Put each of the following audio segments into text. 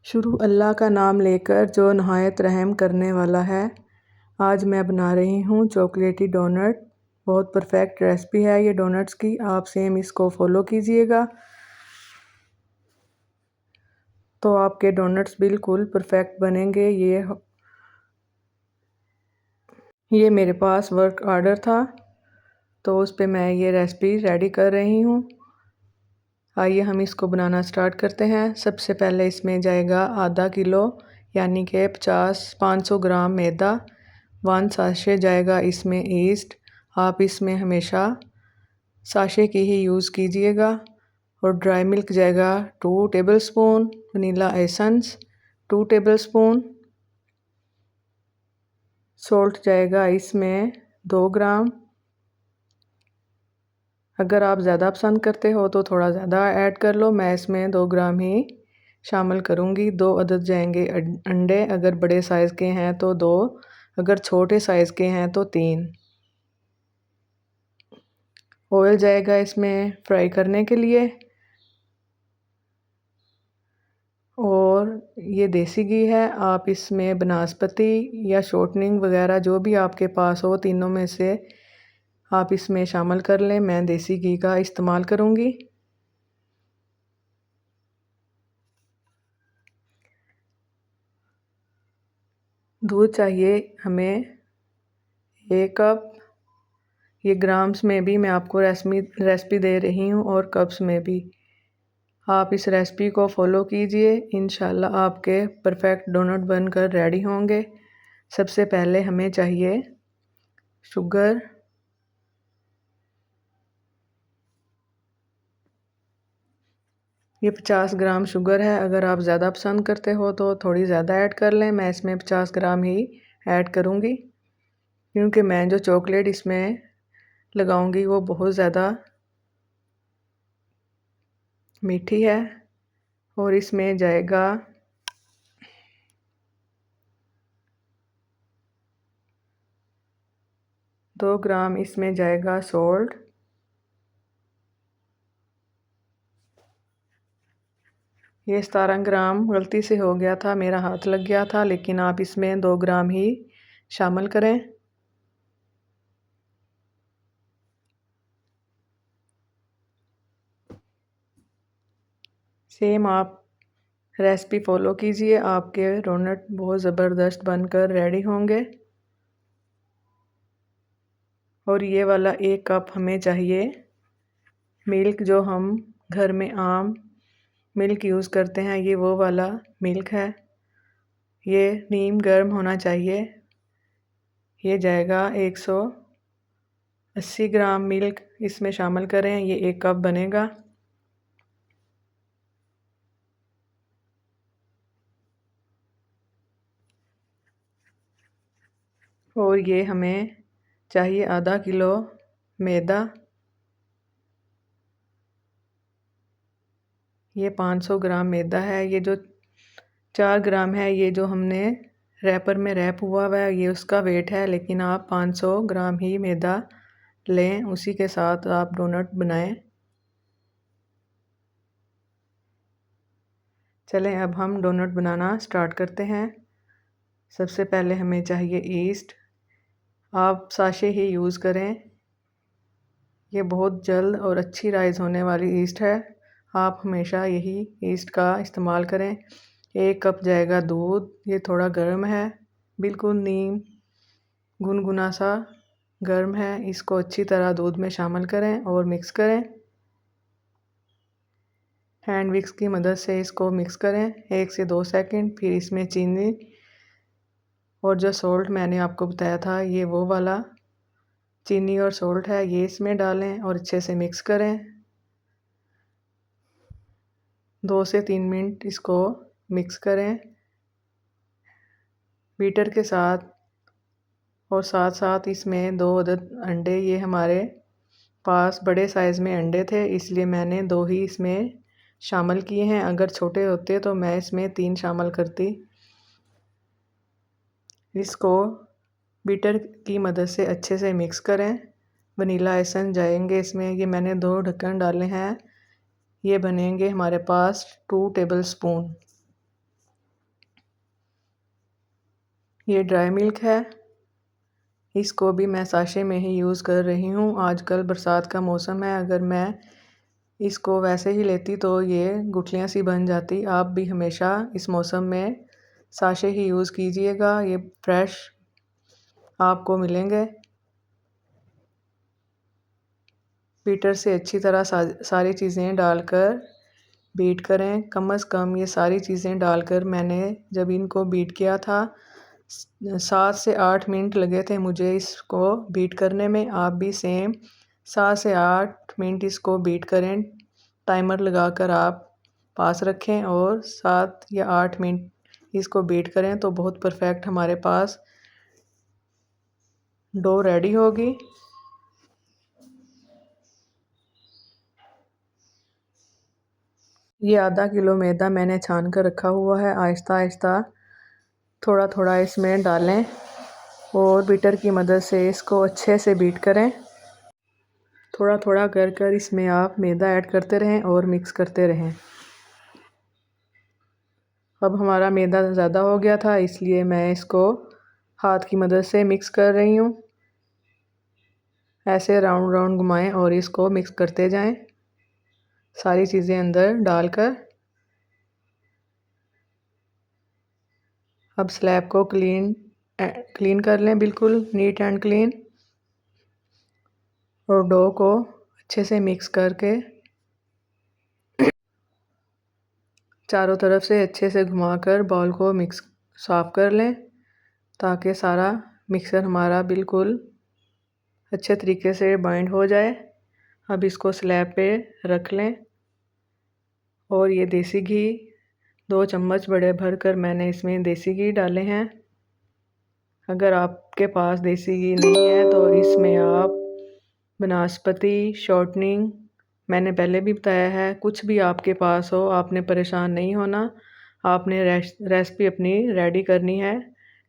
शुरू अल्लाह का नाम लेकर जो नहायत रहम करने वाला है। आज मैं बना रही हूँ चॉकलेटी डोनट। बहुत परफेक्ट रेसिपी है ये डोनट्स की, आप सेम इसको फॉलो कीजिएगा तो आपके डोनट्स बिल्कुल परफेक्ट बनेंगे। ये मेरे पास वर्क ऑर्डर था तो उस पे मैं ये रेसिपी रेडी कर रही हूँ। आइए हम इसको बनाना स्टार्ट करते हैं। सबसे पहले इसमें जाएगा आधा किलो यानी कि 500 ग्राम मैदा। 1 साशे जाएगा इसमें ईस्ट। आप इसमें हमेशा साशे की ही यूज़ कीजिएगा। और ड्राई मिल्क जाएगा 2 tablespoon. Vanilla essence 2 tablespoon. Salt जाएगा इसमें 2 ग्राम। अगर आप ज़्यादा पसंद करते हो तो थोड़ा ज़्यादा ऐड कर लो, मैं इसमें 2 ग्राम ही शामिल करूँगी। 2 अदद जाएंगे अंडे, अगर बड़े साइज़ के हैं तो 2, अगर छोटे साइज़ के हैं तो 3। ऑयल जाएगा इसमें फ्राई करने के लिए और ये देसी घी है। आप इसमें बनास्पति या शॉर्टनिंग वगैरह जो भी आपके पास हो, तीनों में से आप इसमें शामिल कर लें। मैं देसी घी का इस्तेमाल करूँगी। दूध चाहिए हमें 1 कप। ये ग्राम्स में भी मैं आपको रेसिपी दे रही हूँ और कप्स में भी। आप इस रेसिपी को फॉलो कीजिए, इंशाल्लाह आपके परफेक्ट डोनट बनकर रेडी होंगे। सबसे पहले हमें चाहिए शुगर। ये 50 ग्राम शुगर है। अगर आप ज़्यादा पसंद करते हो तो थोड़ी ज़्यादा ऐड कर लें। मैं इसमें 50 ग्राम ही ऐड करूँगी क्योंकि मैं जो चॉकलेट इसमें लगाऊंगी वो बहुत ज़्यादा मीठी है। और इसमें जाएगा 2 ग्राम इसमें जाएगा सॉल्ट। ये 17 ग्राम गलती से हो गया था, मेरा हाथ लग गया था, लेकिन आप इसमें 2 ग्राम ही शामिल करें। सेम आप रेसिपी फॉलो कीजिए, आपके डोनट बहुत ज़बरदस्त बनकर रेडी होंगे। और ये वाला 1 कप हमें चाहिए मिल्क, जो हम घर में आम मिल्क यूज़ करते हैं, ये वो वाला मिल्क है। ये नीम गर्म होना चाहिए। ये जाएगा 180 ग्राम मिल्क इसमें शामिल करें, ये 1 कप बनेगा। और ये हमें चाहिए आधा किलो मैदा। ये 500 ग्राम मैदा है। ये जो 4 ग्राम है, ये जो हमने रैपर में रैप हुआ हुआ है, ये उसका वेट है, लेकिन आप 500 ग्राम ही मैदा लें, उसी के साथ आप डोनट बनाएं। चलें अब हम डोनट बनाना स्टार्ट करते हैं। सबसे पहले हमें चाहिए ईस्ट। आप साशे ही यूज़ करें, ये बहुत जल्द और अच्छी राइज़ होने वाली ईस्ट है। आप हमेशा यही ईस्ट का इस्तेमाल करें। 1 कप जाएगा दूध। ये थोड़ा गर्म है, बिल्कुल नीम गुनगुना सा गर्म है। इसको अच्छी तरह दूध में शामिल करें और मिक्स करें। हैंड विक्स की मदद से इसको मिक्स करें 1 से 2 सेकंड। फिर इसमें चीनी और जो सॉल्ट मैंने आपको बताया था, ये वो वाला चीनी और सॉल्ट है, ये इसमें डालें और अच्छे से मिक्स करें। 2 से 3 मिनट इसको मिक्स करें बीटर के साथ। और साथ साथ इसमें 2 अदद अंडे, ये हमारे पास बड़े साइज़ में अंडे थे, इसलिए मैंने 2 ही इसमें शामिल किए हैं। अगर छोटे होते तो मैं इसमें 3 शामिल करती। इसको बीटर की मदद से अच्छे से मिक्स करें। वनीला एसेंस जाएंगे इसमें, ये मैंने 2 ढक्कन डाले हैं। ये बनेंगे हमारे पास 2 टेबलस्पून। ये ड्राई मिल्क है, इसको भी मैं साशे में ही यूज़ कर रही हूँ। आजकल बरसात का मौसम है, अगर मैं इसको वैसे ही लेती तो ये गुठलियाँ सी बन जाती। आप भी हमेशा इस मौसम में साशे ही यूज़ कीजिएगा, ये फ्रेश आपको मिलेंगे। बीटर से अच्छी तरह सारी चीज़ें डालकर बीट करें। कम से कम ये सारी चीज़ें डालकर मैंने जब इनको बीट किया था 7 से 8 मिनट लगे थे मुझे इसको बीट करने में। आप भी सेम 7 से 8 मिनट इसको बीट करें। टाइमर लगाकर आप पास रखें और 7 या 8 मिनट इसको बीट करें तो बहुत परफेक्ट हमारे पास डो रेडी होगी। ये आधा किलो मैदा मैंने छान कर रखा हुआ है। आहिस्ता आहिस्ता थोड़ा थोड़ा इसमें डालें और बीटर की मदद से इसको अच्छे से बीट करें। थोड़ा थोड़ा कर कर इसमें आप मैदा ऐड करते रहें और मिक्स करते रहें। अब हमारा मैदा ज़्यादा हो गया था, इसलिए मैं इसको हाथ की मदद से मिक्स कर रही हूँ। ऐसे राउंड राउंड घुमाएं और इसको मिक्स करते जाएं सारी चीज़ें अंदर डालकर। अब स्लैब को क्लीन कर लें, बिल्कुल नीट एंड क्लीन, और डो को अच्छे से मिक्स करके चारों तरफ से अच्छे से घुमाकर बॉल को मिक्स साफ़ कर लें ताकि सारा मिक्सर हमारा बिल्कुल अच्छे तरीके से बाइंड हो जाए। अब इसको स्लैब पे रख लें और ये देसी घी 2 चम्मच बड़े भर कर मैंने इसमें देसी घी डाले हैं। अगर आपके पास देसी घी नहीं है तो इसमें आप बनास्पति शॉर्टनिंग, मैंने पहले भी बताया है, कुछ भी आपके पास हो, आपने परेशान नहीं होना। आपने रेसिपी अपनी रेडी करनी है,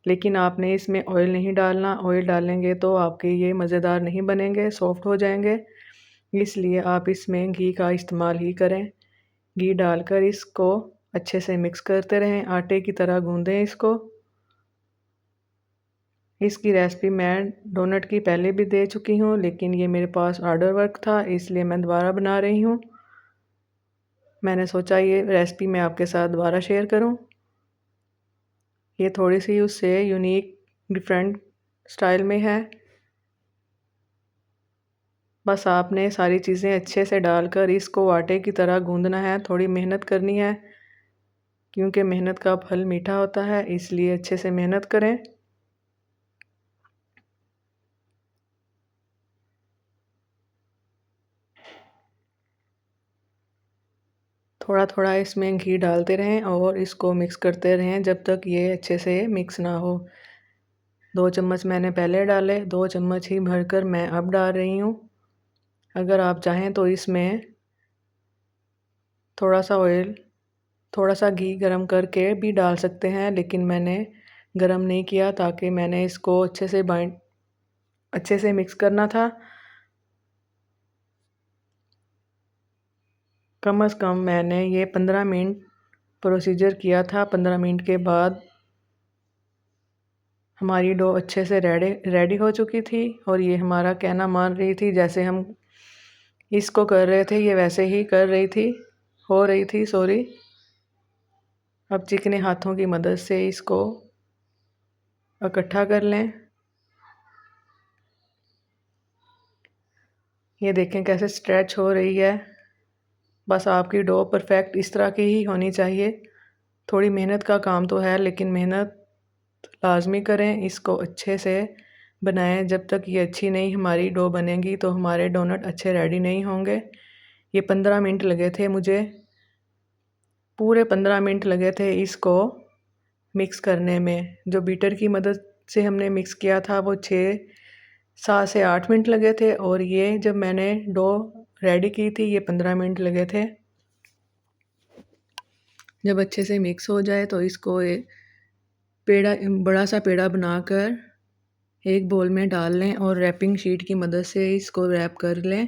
लेकिन आपने इसमें ऑयल नहीं डालना। ऑयल डालेंगे तो आपके ये मज़ेदार नहीं बनेंगे, सॉफ्ट हो जाएंगे। इसलिए आप इसमें घी का इस्तेमाल ही करें। घी डालकर इसको अच्छे से मिक्स करते रहें, आटे की तरह गूँदें इसको। इसकी रेसिपी मैं डोनट की पहले भी दे चुकी हूँ, लेकिन ये मेरे पास ऑर्डर वर्क था इसलिए मैं दोबारा बना रही हूँ। मैंने सोचा ये रेसिपी मैं आपके साथ दोबारा शेयर करूँ। ये थोड़ी सी उससे यूनिक डिफरेंट स्टाइल में है। बस आपने सारी चीज़ें अच्छे से डालकर इसको आटे की तरह गूँदना है। थोड़ी मेहनत करनी है क्योंकि मेहनत का फल मीठा होता है, इसलिए अच्छे से मेहनत करें। थोड़ा थोड़ा इसमें घी डालते रहें और इसको मिक्स करते रहें जब तक ये अच्छे से मिक्स ना हो। 2 चम्मच मैंने पहले डाले, 2 चम्मच ही भरकर मैं अब डाल रही हूँ। अगर आप चाहें तो इसमें थोड़ा सा ऑयल, थोड़ा सा घी गरम करके भी डाल सकते हैं, लेकिन मैंने गरम नहीं किया ताकि मैंने इसको अच्छे से मिक्स करना था। कम से कम मैंने ये 15 मिनट प्रोसीजर किया था। 15 मिनट के बाद हमारी डो अच्छे से रेडी हो चुकी थी और ये हमारा कहना मान रही थी। जैसे हम इसको कर रहे थे ये वैसे ही हो रही थी सॉरी। अब चिकने हाथों की मदद से इसको इकट्ठा कर लें। ये देखें कैसे स्ट्रेच हो रही है। बस आपकी डो परफेक्ट इस तरह की ही होनी चाहिए। थोड़ी मेहनत का काम तो है, लेकिन मेहनत लाजमी करें, इसको अच्छे से बनाएं। जब तक ये अच्छी नहीं हमारी डो बनेगी तो हमारे डोनट अच्छे रेडी नहीं होंगे। ये 15 मिनट लगे थे मुझे, पूरे 15 मिनट लगे थे इसको मिक्स करने में। जो बीटर की मदद से हमने मिक्स किया था वो 7 से 8 मिनट लगे थे, और ये जब मैंने डो रेडी की थी ये 15 मिनट लगे थे। जब अच्छे से मिक्स हो जाए तो इसको बड़ा सा पेड़ा बनाकर एक बोल में डाल लें और रैपिंग शीट की मदद से इसको रैप कर लें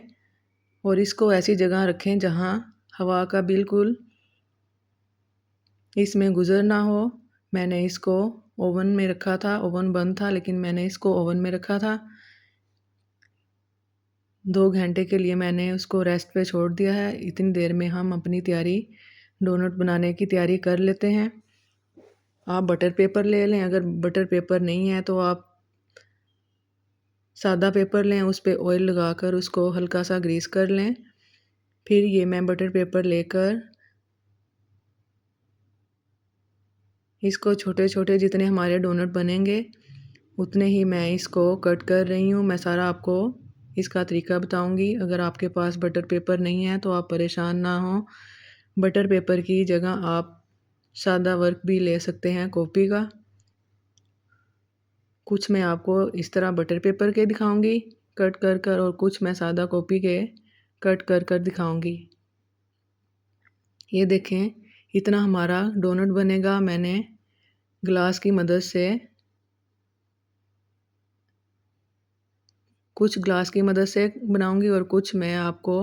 और इसको ऐसी जगह रखें जहां हवा का बिल्कुल इसमें गुज़र ना हो। मैंने इसको ओवन में रखा था, ओवन बंद था, लेकिन मैंने इसको ओवन में रखा था। 2 घंटे के लिए मैंने उसको रेस्ट पे छोड़ दिया है। इतनी देर में हम अपनी तैयारी डोनट बनाने की तैयारी कर लेते हैं। आप बटर पेपर ले लें, अगर बटर पेपर नहीं है तो आप सादा पेपर लें, उस पे ऑयल लगाकर उसको हल्का सा ग्रीस कर लें। फिर ये मैं बटर पेपर लेकर इसको छोटे छोटे जितने हमारे डोनट बनेंगे उतने ही मैं इसको कट कर रही हूँ। मैं सारा आपको इसका तरीका बताऊँगी। अगर आपके पास बटर पेपर नहीं है तो आप परेशान ना हों। बटर पेपर की जगह आप सादा वर्क भी ले सकते हैं कॉपी का। कुछ मैं आपको इस तरह बटर पेपर के दिखाऊंगी कट कर कर, और कुछ मैं सादा कॉपी के कट कर कर दिखाऊंगी। ये देखें, इतना हमारा डोनट बनेगा। मैंने ग्लास की मदद से कुछ ग्लास की मदद से बनाऊंगी और कुछ मैं आपको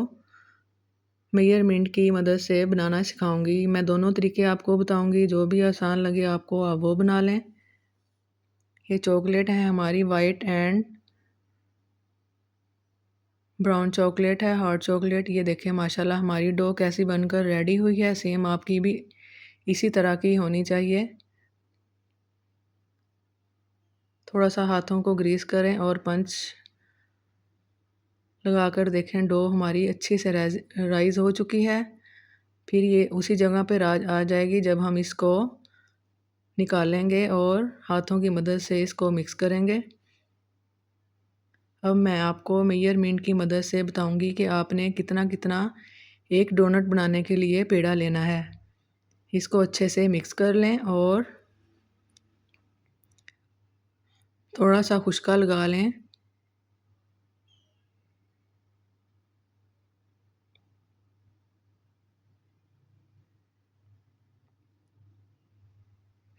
मेजरमेंट की मदद से बनाना सिखाऊंगी। मैं दोनों तरीके आपको बताऊंगी, जो भी आसान लगे आपको आप वो बना लें। ये चॉकलेट है हमारी वाइट एंड ब्राउन चॉकलेट है, हॉट चॉकलेट। ये देखें माशाल्लाह हमारी डो कैसी बनकर रेडी हुई है। सेम आपकी भी इसी तरह की होनी चाहिए। थोड़ा सा हाथों को ग्रीस करें और पंच लगाकर देखें डो हमारी अच्छी से राइज हो चुकी है। फिर ये उसी जगह पे राज आ जाएगी जब हम इसको निकालेंगे और हाथों की मदद से इसको मिक्स करेंगे। अब मैं आपको मेजरमेंट की मदद से बताऊंगी कि आपने कितना कितना एक डोनट बनाने के लिए पेड़ा लेना है। इसको अच्छे से मिक्स कर लें और थोड़ा सा खुशका लगा लें।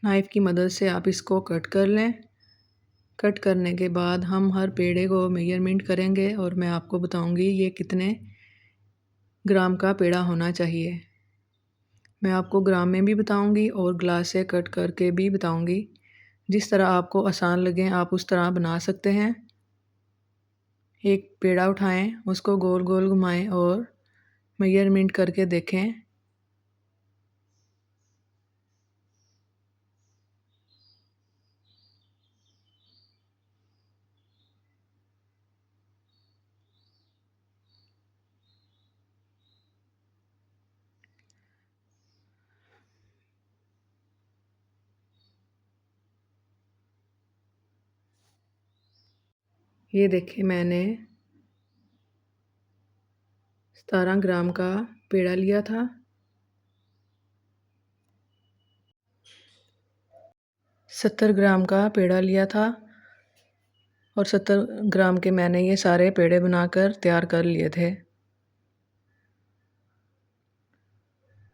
नाइफ़ की मदद से आप इसको कट कर लें। कट करने के बाद हम हर पेड़े को मेजरमेंट करेंगे और मैं आपको बताऊंगी ये कितने ग्राम का पेड़ा होना चाहिए। मैं आपको ग्राम में भी बताऊंगी और ग्लास से कट करके भी बताऊंगी। जिस तरह आपको आसान लगे आप उस तरह बना सकते हैं। एक पेड़ा उठाएं, उसको गोल गोल घुमाएं और मेजरमेंट करके देखें। ये देखिए मैंने 17 ग्राम का पेड़ा लिया था। 70 ग्राम का पेड़ा लिया था और 70 ग्राम के मैंने ये सारे पेड़े बनाकर तैयार कर लिए थे।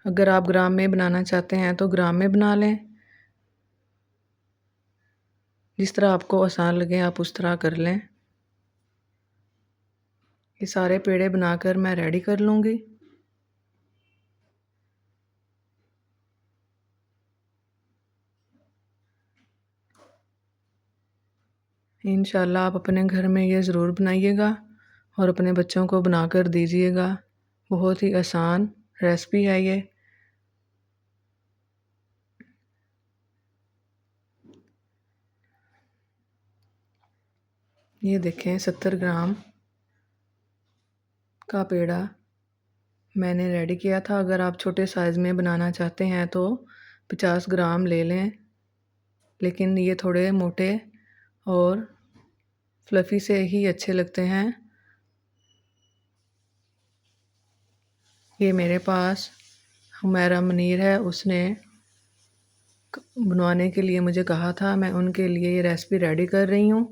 अगर आप ग्राम में बनाना चाहते हैं तो ग्राम में बना लें। जिस तरह आपको आसान लगे आप उस तरह कर लें। ये सारे पेड़े बनाकर मैं रेडी कर लूँगी। इंशाल्लाह आप अपने घर में ये ज़रूर बनाइएगा और अपने बच्चों को बनाकर दीजिएगा। बहुत ही आसान रेसिपी है ये। ये देखें 70 ग्राम का पेड़ा मैंने रेडी किया था। अगर आप छोटे साइज़ में बनाना चाहते हैं तो 50 ग्राम ले लें, लेकिन ये थोड़े मोटे और फ्लफ़ी से ही अच्छे लगते हैं। ये मेरे पास हुमैरा मुनीर है, उसने बनवाने के लिए मुझे कहा था, मैं उनके लिए ये रेसिपी रेडी कर रही हूँ।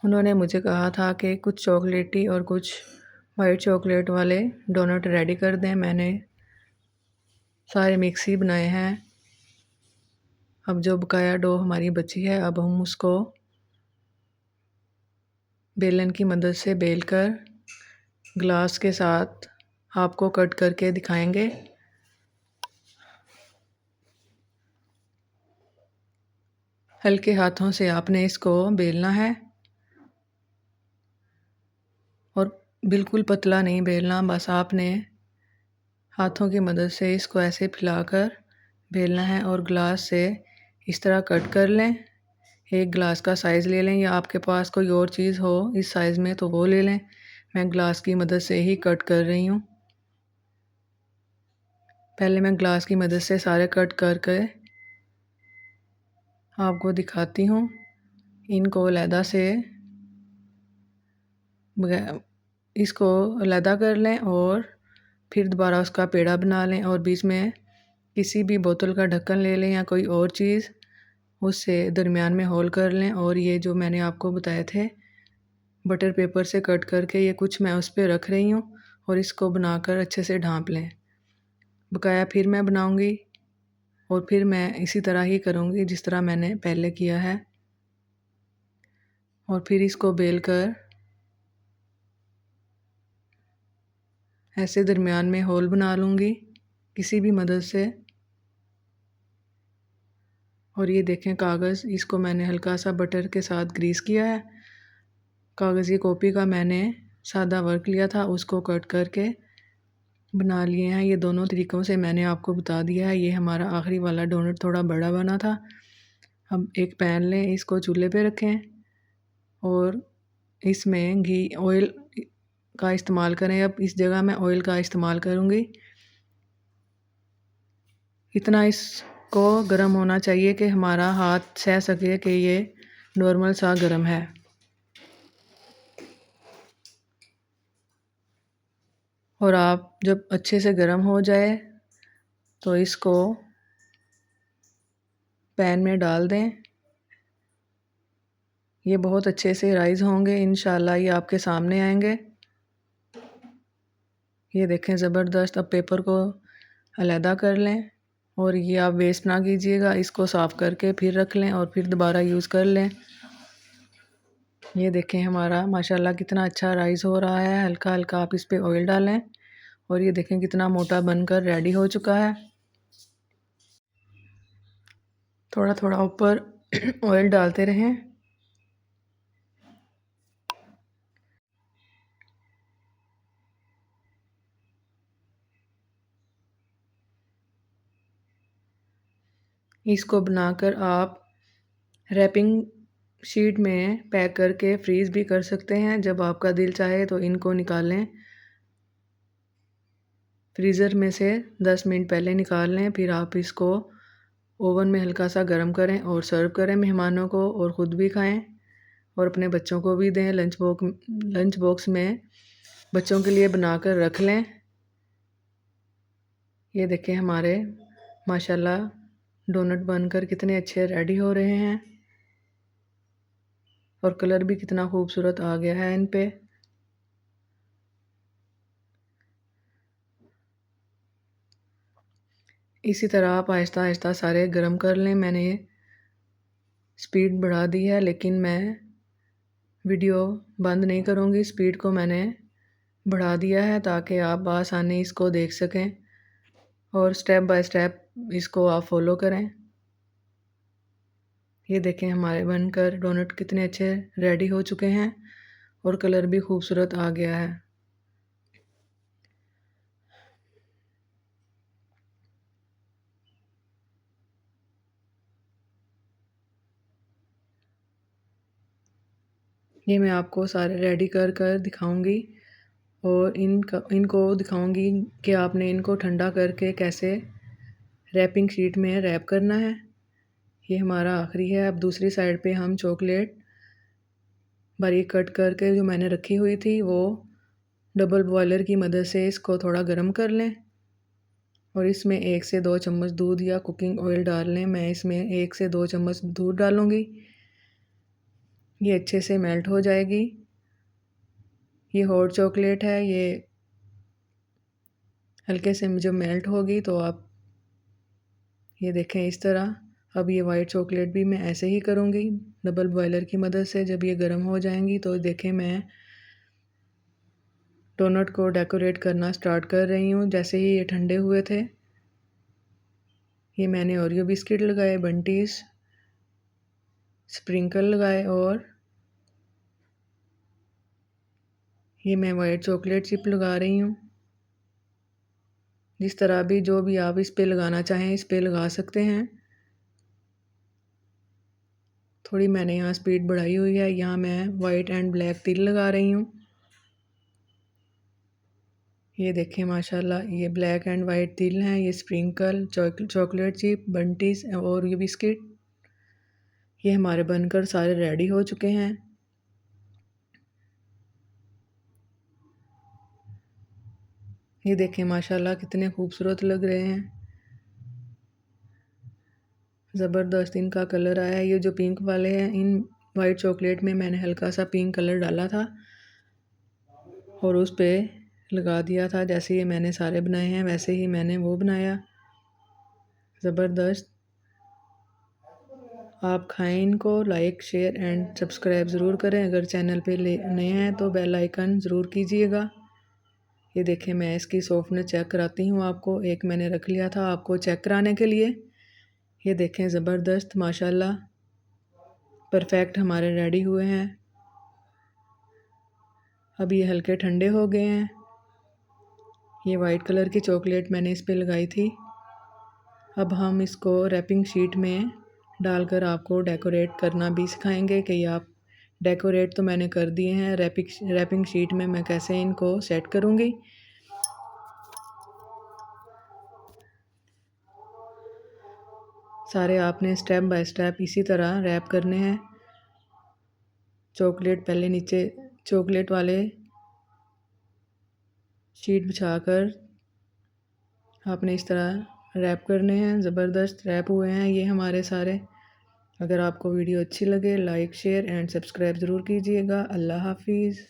उन्होंने मुझे कहा था कि कुछ चॉकलेटी और कुछ वाइट चॉकलेट वाले डोनट रेडी कर दें। मैंने सारे मिक्स ही बनाए हैं। अब जो बकाया डो हमारी बची है, अब हम उसको बेलन की मदद से बेलकर ग्लास के साथ आपको कट करके दिखाएंगे। हल्के हाथों से आपने इसको बेलना है और बिल्कुल पतला नहीं बेलना, बस आपने हाथों की मदद से इसको ऐसे फैलाकर बेलना है और ग्लास से इस तरह कट कर लें। एक ग्लास का साइज़ ले लें या आपके पास कोई और चीज़ हो इस साइज़ में तो वो ले लें। मैं ग्लास की मदद से ही कट कर रही हूँ। पहले मैं ग्लास की मदद से सारे कट करके आपको दिखाती हूँ। इनको अलहदा से इसको अलहदा कर लें और फिर दोबारा उसका पेड़ा बना लें और बीच में किसी भी बोतल का ढक्कन ले लें या कोई और चीज़, उससे दरमियान में होल कर लें और ये जो मैंने आपको बताए थे बटर पेपर से कट करके ये कुछ मैं उस पर रख रही हूँ और इसको बनाकर अच्छे से ढाँप लें। बकाया फिर मैं बनाऊँगी और फिर मैं इसी तरह ही करूँगी जिस तरह मैंने पहले किया है और फिर इसको बेल कर ऐसे दरमियान में होल बना लूँगी किसी भी मदद से। और ये देखें कागज़, इसको मैंने हल्का सा बटर के साथ ग्रीस किया है। कागज़ की कॉपी का मैंने सादा वर्क लिया था, उसको कट करके बना लिए हैं। ये दोनों तरीक़ों से मैंने आपको बता दिया है। ये हमारा आखिरी वाला डोनट थोड़ा बड़ा बना था। हम एक पैन लें, इसको चूल्हे पे रखें और इसमें घी ऑयल का इस्तेमाल करें। अब इस जगह मैं ऑयल का इस्तेमाल करूँगी। इतना इसको गर्म होना चाहिए कि हमारा हाथ सह सके कि ये नॉर्मल सा गर्म है। और आप जब अच्छे से गर्म हो जाए तो इसको पैन में डाल दें। ये बहुत अच्छे से राइज़ होंगे, इंशाल्लाह ये आपके सामने आएंगे। ये देखें ज़बरदस्त। अब पेपर को अलहदा कर लें और ये आप वेस्ट ना कीजिएगा, इसको साफ़ करके फिर रख लें और फिर दोबारा यूज़ कर लें। ये देखें हमारा माशाल्लाह कितना अच्छा राइज़ हो रहा है। हल्का हल्का आप इस पे ऑयल डालें और ये देखें कितना मोटा बनकर रेडी हो चुका है। थोड़ा थोड़ा ऊपर ऑयल डालते रहें। इसको बनाकर आप रैपिंग शीट में पैक करके फ्रीज़ भी कर सकते हैं। जब आपका दिल चाहे तो इनको निकालें, फ्रीज़र में से 10 मिनट पहले निकाल लें। फिर आप इसको ओवन में हल्का सा गर्म करें और सर्व करें मेहमानों को और ख़ुद भी खाएं और अपने बच्चों को भी दें। लंच बॉक्स में बच्चों के लिए बनाकर रख लें। ये देखें हमारे माशाल्लाह डोनट बनकर कितने अच्छे रेडी हो रहे हैं और कलर भी कितना खूबसूरत आ गया है इन पे। इसी तरह आप आहिस्ता आहिस्ता सारे गर्म कर लें। मैंने स्पीड बढ़ा दी है लेकिन मैं वीडियो बंद नहीं करूँगी, स्पीड को मैंने बढ़ा दिया है ताकि आप बआसानी इसको देख सकें और स्टेप बाय स्टेप इसको आप फॉलो करें। ये देखें हमारे बनकर डोनट कितने अच्छे रेडी हो चुके हैं और कलर भी खूबसूरत आ गया है। ये मैं आपको सारे रेडी कर कर दिखाऊंगी और इनको दिखाऊंगी कि आपने इनको ठंडा करके कैसे रैपिंग शीट में रैप करना है। ये हमारा आखिरी है। अब दूसरी साइड पे हम चॉकलेट बारीक कट करके जो मैंने रखी हुई थी वो डबल बॉयलर की मदद से इसको थोड़ा गर्म कर लें और इसमें 1 से 2 चम्मच दूध या कुकिंग ऑयल डाल लें। मैं इसमें 1 से 2 चम्मच दूध डालूँगी। ये अच्छे से मेल्ट हो जाएगी। ये हॉट चॉकलेट है, ये हल्के से जब मेल्ट होगी तो आप ये देखें इस तरह। अब ये वाइट चॉकलेट भी मैं ऐसे ही करूँगी डबल बॉयलर की मदद से। जब ये गर्म हो जाएंगी तो देखें मैं डोनट को डेकोरेट करना स्टार्ट कर रही हूँ। जैसे ही ये ठंडे हुए थे, ये मैंने ओरियो बिस्किट लगाए, बंटीज, स्प्रिंकल लगाए और ये मैं वाइट चॉकलेट चिप लगा रही हूँ। जिस तरह भी जो भी आप इस पे लगाना चाहें इस पे लगा सकते हैं। थोड़ी मैंने यहाँ स्पीड बढ़ाई हुई है। यहाँ मैं वाइट एंड ब्लैक तिल लगा रही हूँ। ये देखें माशाल्लाह, ये ब्लैक एंड वाइट तिल हैं, ये स्प्रिंकल, चॉकलेट चिप, बंटीज और ये बिस्किट, ये हमारे बनकर सारे रेडी हो चुके हैं। ये देखें माशाल्लाह कितने खूबसूरत लग रहे हैं, ज़बरदस्त इनका कलर आया है। ये जो पिंक वाले हैं, इन वाइट चॉकलेट में मैंने हल्का सा पिंक कलर डाला था और उस पे लगा दिया था। जैसे ये मैंने सारे बनाए हैं वैसे ही मैंने वो बनाया, ज़बरदस्त। आप खाएं इनको, लाइक शेयर एंड सब्सक्राइब ज़रूर करें। अगर चैनल पे नए हैं तो बेल आइकन ज़रूर कीजिएगा। ये देखें, मैं इसकी सॉफ्टनेस चेक कराती हूँ आपको। एक मैंने रख लिया था आपको चेक कराने के लिए। ये देखें ज़बरदस्त माशाल्लाह परफेक्ट हमारे रेडी हुए हैं। अब ये हल्के ठंडे हो गए हैं। ये वाइट कलर की चॉकलेट मैंने इस पे लगाई थी। अब हम इसको रैपिंग शीट में डालकर आपको डेकोरेट करना भी सिखाएंगे कि आप डेकोरेट तो मैंने कर दिए हैं, रैपिंग शीट में मैं कैसे इनको सेट करूँगी। सारे आपने स्टेप बाय स्टेप इसी तरह रैप करने हैं। चॉकलेट पहले नीचे चॉकलेट वाले शीट बिछाकर आपने इस तरह रैप करने हैं। ज़बरदस्त रैप हुए हैं ये हमारे सारे। अगर आपको वीडियो अच्छी लगे लाइक शेयर एंड सब्सक्राइब ज़रूर कीजिएगा। अल्लाह हाफिज़।